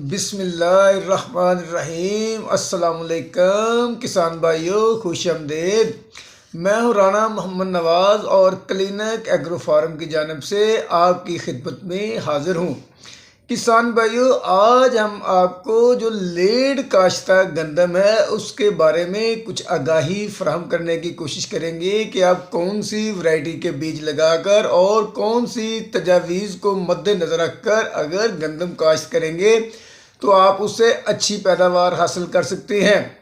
बिस्मिल्लाहिर्रहमानिर्रहीम। अस्सलामुअलैकुम किसान भाइयों, खुश आमदीद। मैं हूँ राना मोहम्मद नवाज़ और क्लिनिक एग्रो फार्म की जानिब से आपकी खिदमत में हाज़िर हूँ। किसान भाइयों, आज हम आपको जो लेट काश्ता गंदम है उसके बारे में कुछ आगाही फराहम करने की कोशिश करेंगे कि आप कौन सी वैरायटी के बीज लगाकर और कौन सी तजावीज़ को मद्देनज़र रखकर अगर गंदम काश्त करेंगे तो आप उससे अच्छी पैदावार हासिल कर सकते हैं।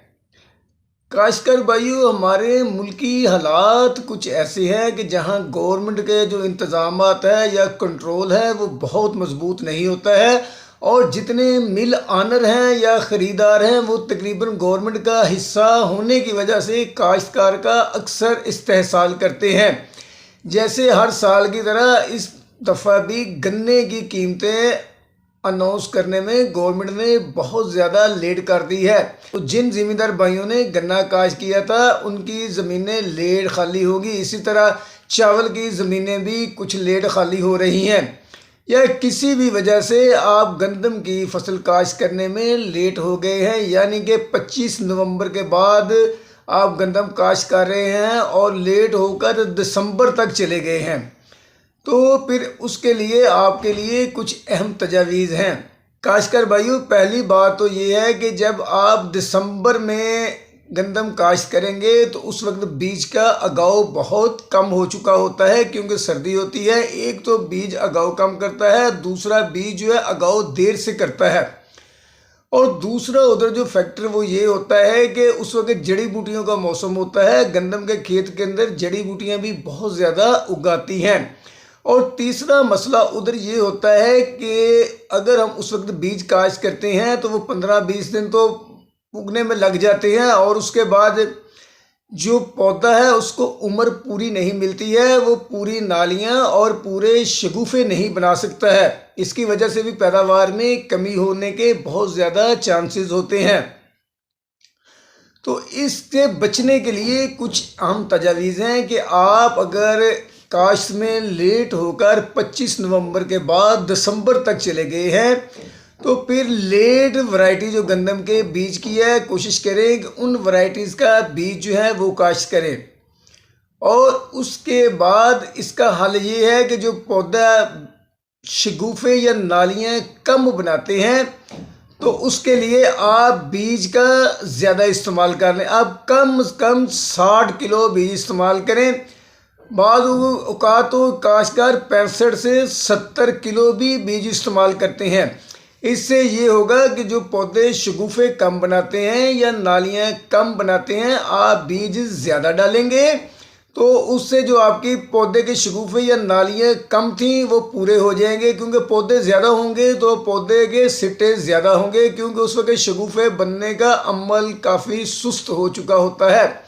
काश्तकार भाइयों, हमारे मुल्की हालात कुछ ऐसे हैं कि जहां गवर्नमेंट के जो इंतज़ामात है या कंट्रोल है वो बहुत मजबूत नहीं होता है, और जितने मिल आनर हैं या ख़रीदार हैं वो तकरीबन गवर्नमेंट का हिस्सा होने की वजह से काश्तकार का अक्सर इस्तेहसाल करते हैं। जैसे हर साल की तरह इस दफ़ा भी गन्ने की कीमतें अनाउंस करने में गवर्नमेंट ने बहुत ज़्यादा लेट कर दी है। तो जिन ज़मींदार भाइयों ने गन्ना काश्त किया था उनकी ज़मीनें लेट खाली होगी। इसी तरह चावल की ज़मीनें भी कुछ लेट खाली हो रही हैं, या किसी भी वजह से आप गंदम की फसल काश्त करने में लेट हो गए हैं, यानी कि 25 नवंबर के बाद आप गंदम काश्त कर रहे हैं और लेट होकर दिसंबर तक चले गए हैं, तो फिर उसके लिए आपके लिए कुछ अहम तजावीज़ हैं। काश्तकार भाइयों, पहली बात तो ये है कि जब आप दिसंबर में गंदम काश्त करेंगे तो उस वक्त बीज का उगाव बहुत कम हो चुका होता है, क्योंकि सर्दी होती है। एक तो बीज उगाव कम करता है, दूसरा बीज जो है उगाव देर से करता है, और दूसरा उधर जो फैक्टर वो ये होता है कि उस वक्त जड़ी बूटियों का मौसम होता है। गंदम के खेत के अंदर जड़ी बूटियाँ भी बहुत ज़्यादा उगाती हैं। और तीसरा मसला उधर ये होता है कि अगर हम उस वक्त बीज काश्त करते हैं तो वो 15-20 दिन तो उगने में लग जाते हैं, और उसके बाद जो पौधा है उसको उम्र पूरी नहीं मिलती है, वो पूरी नालियां और पूरे शगुफे नहीं बना सकता है। इसकी वजह से भी पैदावार में कमी होने के बहुत ज़्यादा चांसेस होते हैं। तो इससे बचने के लिए कुछ अहम तजावीज़ हैं कि आप अगर काश्त में लेट होकर 25 नवंबर के बाद दिसंबर तक चले गए हैं तो फिर लेट वैरायटी जो गंदम के बीज की है कोशिश करें कि उन वैरायटीज़ का बीज जो है वो काश्त करें। और उसके बाद इसका हल ये है कि जो पौधा शगुफे या नालियाँ कम बनाते हैं तो उसके लिए आप बीज का ज़्यादा इस्तेमाल कर लें। आप कम से कम 60 किलो बीज इस्तेमाल करें। बाद औकात तो काश्तकार 65 से 70 किलो भी बीज इस्तेमाल करते हैं। इससे ये होगा कि जो पौधे शगुफे कम बनाते हैं या नालियाँ कम बनाते हैं, आप बीज ज़्यादा डालेंगे तो उससे जो आपकी पौधे के शगुफे या नालियाँ कम थी वो पूरे हो जाएंगे, क्योंकि पौधे ज़्यादा होंगे तो पौधे के सिट्टे ज़्यादा होंगे, क्योंकि उस वक्त शगुफे बनने का अमल काफ़ी सुस्त हो चुका होता है।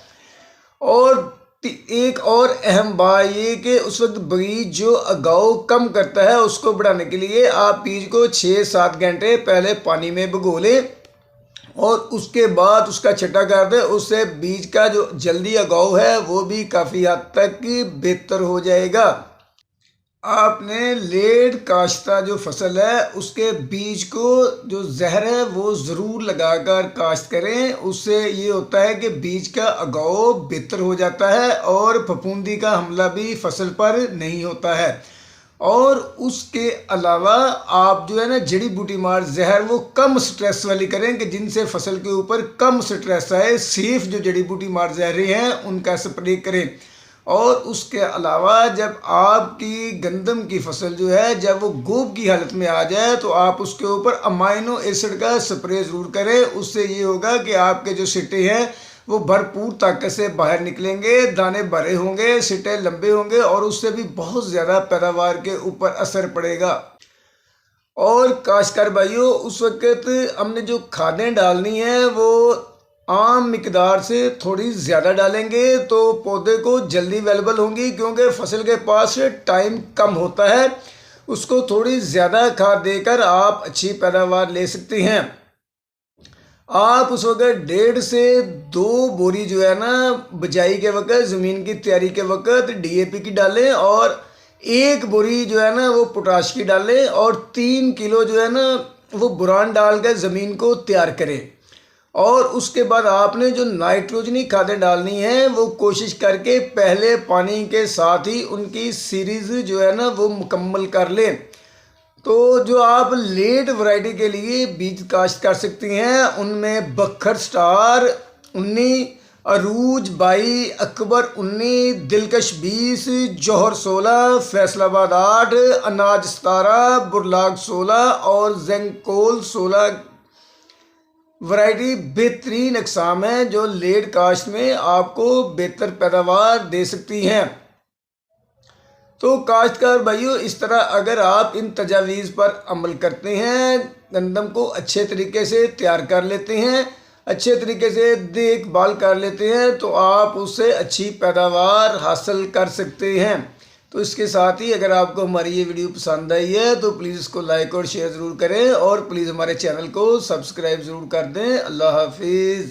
और एक और अहम बात ये कि उस वक्त बीज जो उगाव कम करता है उसको बढ़ाने के लिए आप बीज को 6-7 घंटे पहले पानी में भिगो लें और उसके बाद उसका छटा कर दें। उससे बीज का जो जल्दी उगाव है वो भी काफ़ी हद तक बेहतर हो जाएगा। आपने लेट काश्ता जो फसल है उसके बीज को जो जहर है वो ज़रूर लगाकर काश्त करें। उससे ये होता है कि बीज का उगाव बेहतर हो जाता है और फफूंदी का हमला भी फसल पर नहीं होता है। और उसके अलावा आप जो है ना जड़ी बूटी मार जहर वो कम स्ट्रेस वाली करें कि जिनसे फसल के ऊपर कम स्ट्रेस आए। सेफ जो जड़ी बूटी मार जहरें हैं उनका स्प्रे करें। और उसके अलावा जब आपकी गंदम की फसल जो है जब वो गोब की हालत में आ जाए तो आप उसके ऊपर अमाइनो एसिड का स्प्रे ज़रूर करें। उससे ये होगा कि आपके जो सिट्टे हैं वो भरपूर ताकत से बाहर निकलेंगे, दाने भरे होंगे, सिट्टे लंबे होंगे, और उससे भी बहुत ज़्यादा पैदावार के ऊपर असर पड़ेगा। और काश्तकार भाइयों, उस वक्त हमने जो खादें डालनी है वो आम मिकदार से थोड़ी ज़्यादा डालेंगे तो पौधे को जल्दी अवेलेबल होंगी, क्योंकि फसल के पास टाइम कम होता है। उसको थोड़ी ज़्यादा खाद देकर आप अच्छी पैदावार ले सकते हैं। आप उस वक्त 1.5 से 2 बोरी जो है ना बिजाई के वक्त, ज़मीन की तैयारी के वक्त DAP की डालें, और 1 बोरी जो है ना वो पोटाश की डालें, और 3 किलो जो है ना वो बोरान डालकर ज़मीन को तैयार करें। और उसके बाद आपने जो नाइट्रोजनी खादें डालनी है वो कोशिश करके पहले पानी के साथ ही उनकी सीरीज़ जो है ना वो मुकम्मल कर लें। तो जो आप लेट वैरायटी के लिए बीज काश्त कर सकती हैं उनमें बखर स्टार 19, अरूज 22, अकबर 19, दिलकश 20, जौहर 16, फैसलाबाद 8, अनाज 17, बुरलाग 16 और जेंकोल 16 वैरायटी बेहतरीन अक़साम है जो लेट काश्त में आपको बेहतर पैदावार दे सकती हैं। तो काश्तकार भाइयों, इस तरह अगर आप इन तजावीज़ पर अमल करते हैं, गंदम को अच्छे तरीके से तैयार कर लेते हैं, अच्छे तरीके से देखभाल कर लेते हैं, तो आप उससे अच्छी पैदावार हासिल कर सकते हैं। तो इसके साथ ही अगर आपको हमारी ये वीडियो पसंद आई है तो प्लीज़ इसको लाइक और शेयर ज़रूर करें और प्लीज़ हमारे चैनल को सब्सक्राइब ज़रूर कर दें। अल्लाह हाफिज़।